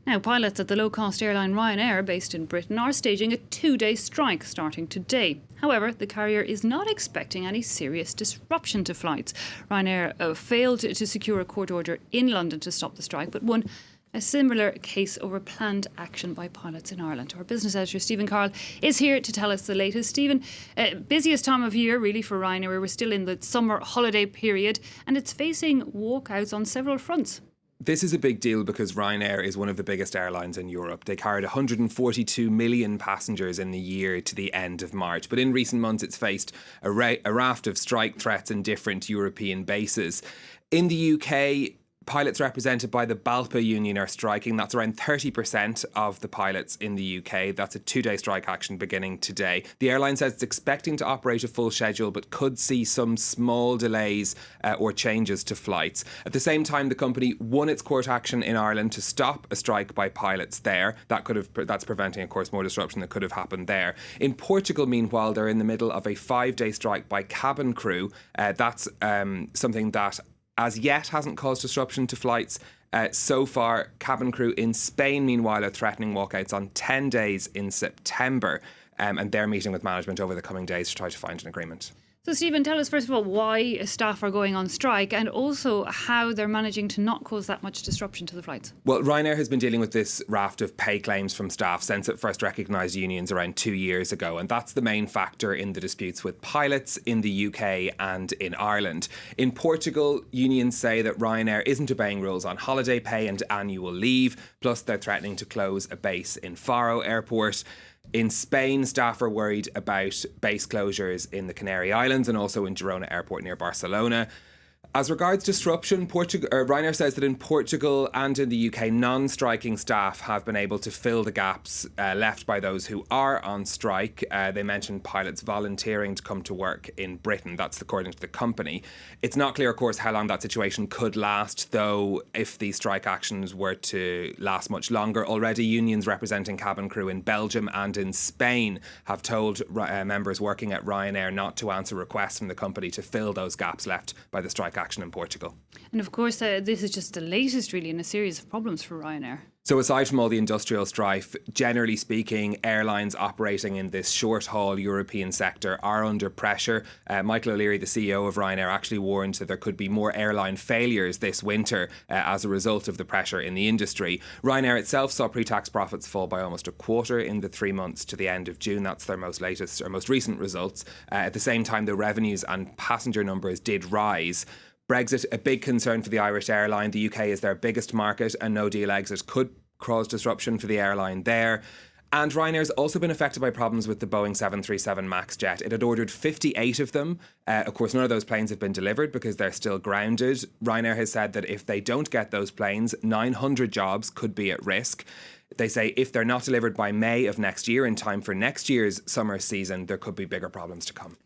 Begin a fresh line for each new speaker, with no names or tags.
Now, pilots at the low-cost airline Ryanair, based in Britain, are staging a 2-day strike starting today. However, the carrier is not expecting any serious disruption to flights. Ryanair failed to secure a court order in London to stop the strike, but won a similar case over planned action by pilots in Ireland. Our business editor Stephen Carroll is here to tell us the latest. Stephen, busiest time of year really for Ryanair. We're still in the summer holiday period and it's facing walkouts on several fronts.
This is a big deal because Ryanair is one of the biggest airlines in Europe. They carried 142 million passengers in the year to the end of March. But in recent months, it's faced a raft of strike threats in different European bases. In the UK, pilots represented by the BALPA union are striking. That's around 30% of the pilots in the UK. That's a 2-day strike action beginning today. The airline says it's expecting to operate a full schedule, but could see some small delays or changes to flights. At the same time, the company won its court action in Ireland to stop a strike by pilots there. That's preventing, of course, more disruption that could have happened there. In Portugal, meanwhile, they're in the middle of a 5-day strike by cabin crew. That's something that as yet hasn't caused disruption to flights. So far, cabin crew in Spain, meanwhile, are threatening walkouts on 10 days in September. And they're meeting with management over the coming days to try to find an agreement.
So, Stephen, tell us first of all why staff are going on strike and also how they're managing to not cause that much disruption to the flights.
Well, Ryanair has been dealing with this raft of pay claims from staff since it first recognised unions around 2 years ago. And that's the main factor in the disputes with pilots in the UK and in Ireland. In Portugal, unions say that Ryanair isn't obeying rules on holiday pay and annual leave. Plus, they're threatening to close a base in Faro Airport. In Spain, staff are worried about base closures in the Canary Islands and also in Girona Airport near Barcelona. As regards disruption, Ryanair says that in Portugal and in the UK, non-striking staff have been able to fill the gaps left by those who are on strike. They mentioned pilots volunteering to come to work in Britain. That's according to the company. It's not clear, of course, how long that situation could last, though, if these strike actions were to last much longer. Already, unions representing cabin crew in Belgium and in Spain have told members working at Ryanair not to answer requests from the company to fill those gaps left by the strike action in Portugal.
And of course, this is just the latest really in a series of problems for Ryanair.
So aside from all the industrial strife, generally speaking, airlines operating in this short-haul European sector are under pressure. Michael O'Leary, the CEO of Ryanair, actually warned that there could be more airline failures this winter as a result of the pressure in the industry. Ryanair itself saw pre-tax profits fall by almost a quarter in the 3 months to the end of June. That's their most recent results. At the same time, the revenues and passenger numbers did rise. Brexit, a big concern for the Irish airline. The UK is their biggest market and no deal exit could cause disruption for the airline there. And Ryanair's also been affected by problems with the Boeing 737 MAX jet. It had ordered 58 of them. Of course, none of those planes have been delivered because they're still grounded. Ryanair has said that if they don't get those planes, 900 jobs could be at risk. They say if they're not delivered by May of next year in time for next year's summer season, there could be bigger problems to come.